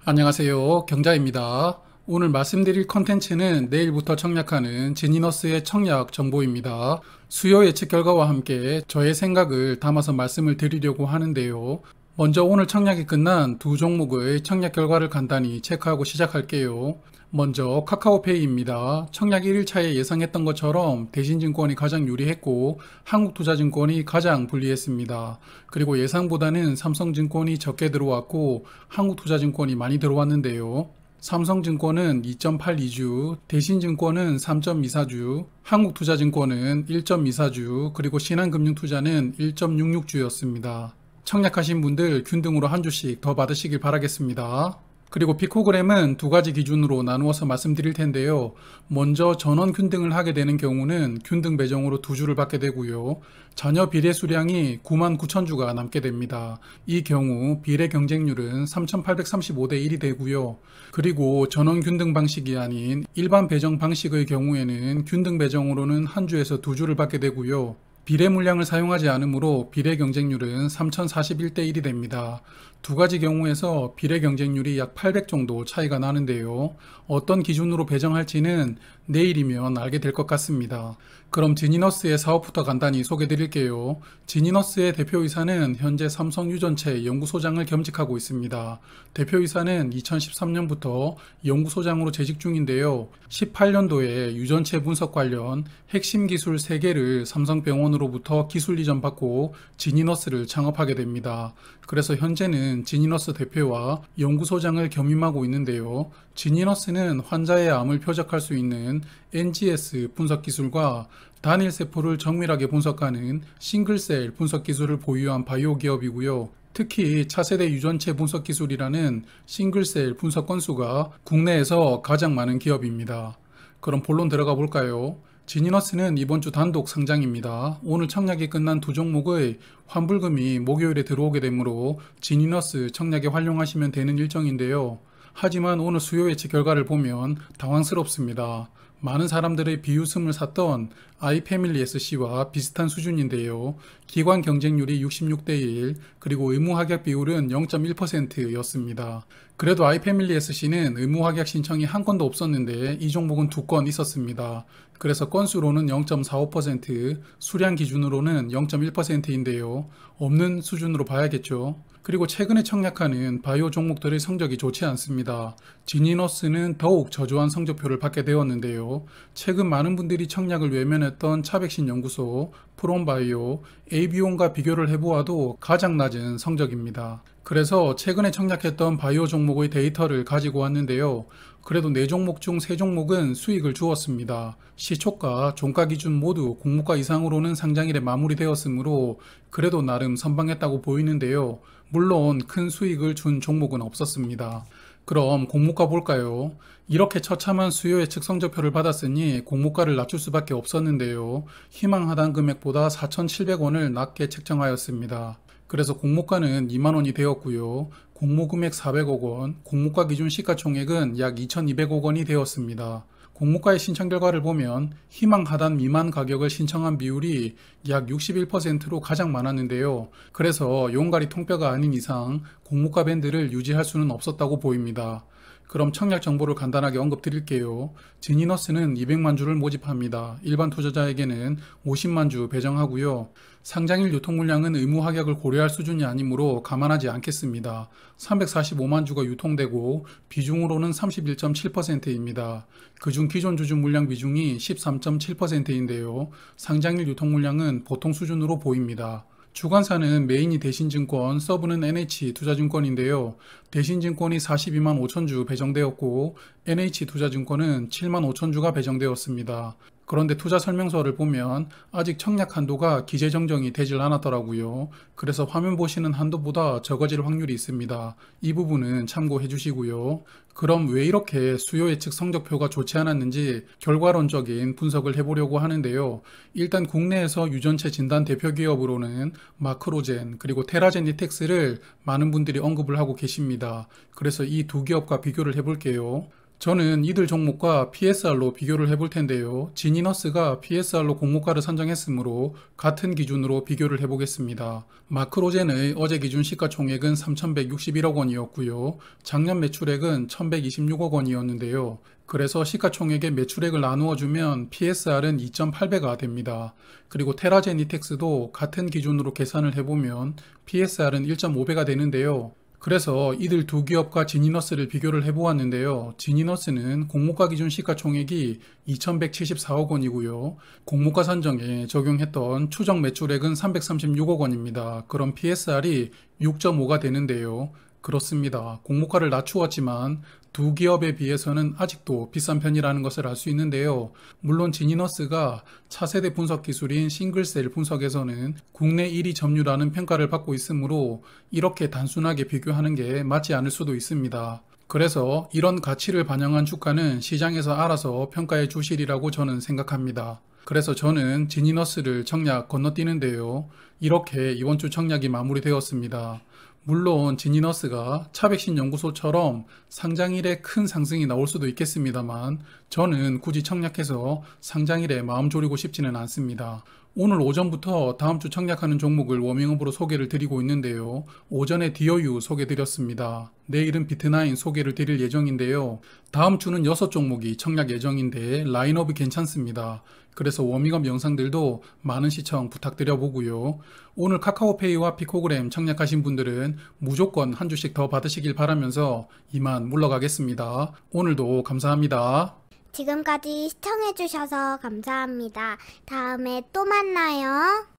안녕하세요. 경자입니다. 오늘 말씀드릴 컨텐츠는 내일부터 청약하는 지니너스의 청약 정보입니다. 수요 예측 결과와 함께 저의 생각을 담아서 말씀을 드리려고 하는데요. 먼저 오늘 청약이 끝난 두 종목의 청약 결과를 간단히 체크하고 시작할게요. 먼저 카카오페이입니다. 청약 1일차에 예상했던 것처럼 대신증권이 가장 유리했고 한국투자증권이 가장 불리했습니다. 그리고 예상보다는 삼성증권이 적게 들어왔고 한국투자증권이 많이 들어왔는데요. 삼성증권은 2.82주, 대신증권은 3.24주, 한국투자증권은 1.24주, 그리고 신한금융투자는 1.66주였습니다. 청약하신 분들 균등으로 한 주씩 더 받으시길 바라겠습니다. 그리고 피코그램은 두 가지 기준으로 나누어서 말씀드릴 텐데요. 먼저 전원 균등을 하게 되는 경우는 균등 배정으로 두 주를 받게 되고요. 잔여 비례 수량이 99,000주가 남게 됩니다. 이 경우 비례 경쟁률은 3,835대 1이 되고요. 그리고 전원 균등 방식이 아닌 일반 배정 방식의 경우에는 균등 배정으로는 한 주에서 두 주를 받게 되고요. 비례 물량을 사용하지 않으므로 비례 경쟁률은 3041대 1이 됩니다. 두 가지 경우에서 비례 경쟁률이 약 800 정도 차이가 나는데요. 어떤 기준으로 배정할지는 내일이면 알게 될 것 같습니다. 그럼 지니너스의 사업부터 간단히 소개해 드릴게요. 지니너스의 대표이사는 현재 삼성 유전체 연구소장을 겸직하고 있습니다. 대표이사는 2013년부터 연구소장으로 재직 중인데요. 18년도에 유전체 분석 관련 핵심 기술 3개를 삼성병원으로부터 기술 이전 받고 지니너스를 창업하게 됩니다. 그래서 현재는 지니너스 대표와 연구소장을 겸임하고 있는데요. 지니너스는 환자의 암을 표적할 수 있는 NGS 분석 기술과 단일 세포를 정밀하게 분석하는 싱글셀 분석 기술을 보유한 바이오 기업이고요. 특히 차세대 유전체 분석 기술이라는 싱글셀 분석 건수가 국내에서 가장 많은 기업입니다. 그럼 본론 들어가 볼까요? 지니너스는 이번 주 단독 상장입니다. 오늘 청약이 끝난 두 종목의 환불금이 목요일에 들어오게 되므로 지니너스 청약에 활용하시면 되는 일정인데요. 하지만 오늘 수요 예측 결과를 보면 당황스럽습니다. 많은 사람들의 비웃음을 샀던 아이패밀리 SC와 비슷한 수준인데요. 기관 경쟁률이 66대 1, 그리고 의무 합격 비율은 0.1%였습니다. 그래도 아이패밀리 SC는 의무 합격 신청이 한 건도 없었는데 이 종목은 두 건 있었습니다. 그래서 건수로는 0.45%, 수량 기준으로는 0.1%인데요. 없는 수준으로 봐야겠죠. 그리고 최근에 청약하는 바이오 종목들의 성적이 좋지 않습니다. 지니너스는 더욱 저조한 성적표를 받게 되었는데요. 최근 많은 분들이 청약을 외면했던 차백신 연구소, 프롬바이오, 에이비온과 비교를 해보아도 가장 낮은 성적입니다. 그래서 최근에 청약했던 바이오 종목의 데이터를 가지고 왔는데요. 그래도 4종목 중 3종목은 수익을 주었습니다. 시초가, 종가 기준 모두 공모가 이상으로는 상장일에 마무리되었으므로 그래도 나름 선방했다고 보이는데요. 물론 큰 수익을 준 종목은 없었습니다. 그럼 공모가 볼까요? 이렇게 처참한 수요 예측 성적표를 받았으니 공모가를 낮출 수밖에 없었는데요. 희망 하단 금액보다 4,700원을 낮게 책정하였습니다. 그래서 공모가는 2만원이 되었고요. 공모금액 400억 원, 공모가 기준 시가총액은 약 2,200억 원이 되었습니다. 공모가의 신청 결과를 보면 희망 하단 미만 가격을 신청한 비율이 약 61%로 가장 많았는데요. 그래서 용가리 통뼈가 아닌 이상 공모가 밴드를 유지할 수는 없었다고 보입니다. 그럼 청약 정보를 간단하게 언급드릴게요. 지니너스는 200만 주를 모집합니다. 일반 투자자에게는 50만 주 배정하고요. 상장일 유통 물량은 의무 합격을 고려할 수준이 아니므로 감안하지 않겠습니다. 345만 주가 유통되고 비중으로는 31.7%입니다. 그중 기존 주주 물량 비중이 13.7%인데요. 상장일 유통 물량은 보통 수준으로 보입니다. 주관사는 메인이 대신증권, 서브는 NH투자증권인데요. 대신증권이 42만 5천 주 배정되었고 NH투자증권은 7만 5천 주가 배정되었습니다. 그런데 투자 설명서를 보면 아직 청약 한도가 기재 정정이 되질 않았더라고요. 그래서 화면 보시는 한도보다 적어질 확률이 있습니다. 이 부분은 참고해 주시고요. 그럼 왜 이렇게 수요 예측 성적표가 좋지 않았는지 결과론적인 분석을 해보려고 하는데요. 일단 국내에서 유전체 진단 대표 기업으로는 마크로젠 그리고 테라제니텍스를 많은 분들이 언급을 하고 계십니다. 그래서 이 두 기업과 비교를 해볼게요. 저는 이들 종목과 PSR로 비교를 해볼 텐데요. 지니너스가 PSR로 공모가를 선정했으므로 같은 기준으로 비교를 해보겠습니다. 마크로젠의 어제 기준 시가총액은 3,161억 원이었고요. 작년 매출액은 1,126억 원이었는데요. 그래서 시가총액의 매출액을 나누어주면 PSR은 2.8배가 됩니다. 그리고 테라제니텍스도 같은 기준으로 계산을 해보면 PSR은 1.5배가 되는데요. 그래서 이들 두 기업과 지니너스를 비교를 해보았는데요. 지니너스는 공모가 기준 시가총액이 2,174억 원이고요. 공모가 산정에 적용했던 추정 매출액은 336억 원입니다. 그럼 PSR이 6.5가 되는데요. 그렇습니다. 공모가를 낮추었지만 두 기업에 비해서는 아직도 비싼 편이라는 것을 알 수 있는데요. 물론 지니너스가 차세대 분석 기술인 싱글셀 분석에서는 국내 1위 점유라는 평가를 받고 있으므로 이렇게 단순하게 비교하는 게 맞지 않을 수도 있습니다. 그래서 이런 가치를 반영한 주가는 시장에서 알아서 평가해 주시리라고 저는 생각합니다. 그래서 저는 지니너스를 청약 건너뛰는데요. 이렇게 이번 주 청약이 마무리되었습니다. 물론 지니너스가 차백신 연구소처럼 상장일에 큰 상승이 나올 수도 있겠습니다만 저는 굳이 청약해서 상장일에 마음 졸이고 싶지는 않습니다. 오늘 오전부터 다음 주 청약하는 종목을 워밍업으로 소개를 드리고 있는데요. 오전에 디어유 소개드렸습니다. 내일은 비트나인 소개를 드릴 예정인데요. 다음 주는 6종목이 청약 예정인데 라인업이 괜찮습니다. 그래서 워밍업 영상들도 많은 시청 부탁드려 보고요. 오늘 카카오페이와 피코그램 청약하신 분들은 무조건 한 주씩 더 받으시길 바라면서 이만 물러가겠습니다. 오늘도 감사합니다. 지금까지 시청해주셔서 감사합니다. 다음에 또 만나요.